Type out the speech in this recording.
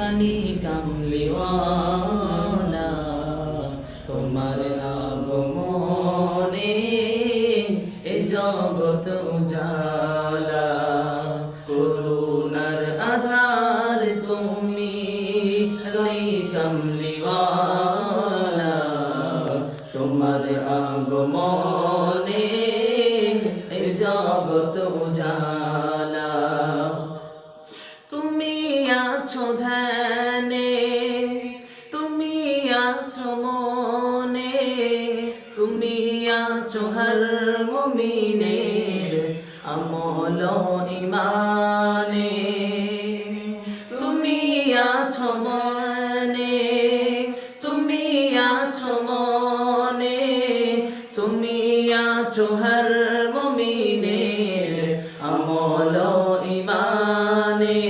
জানি কামলিওয়ালা, তোমার আগমনে এ জগৎ উজালা। করুণার আধার তুমি, ওই কামলিওয়ালা, তোমার আগমনে এ জগৎ উজালা। তুমি আছো ধ্যানে, তুমি আছো মনে, তুমি আছো হর মুমিনের আমল ইমানে। তুমি আছো মনে, তুমি আছো মনে, তুমি আছো হর মুমিনের আমল ইমানে।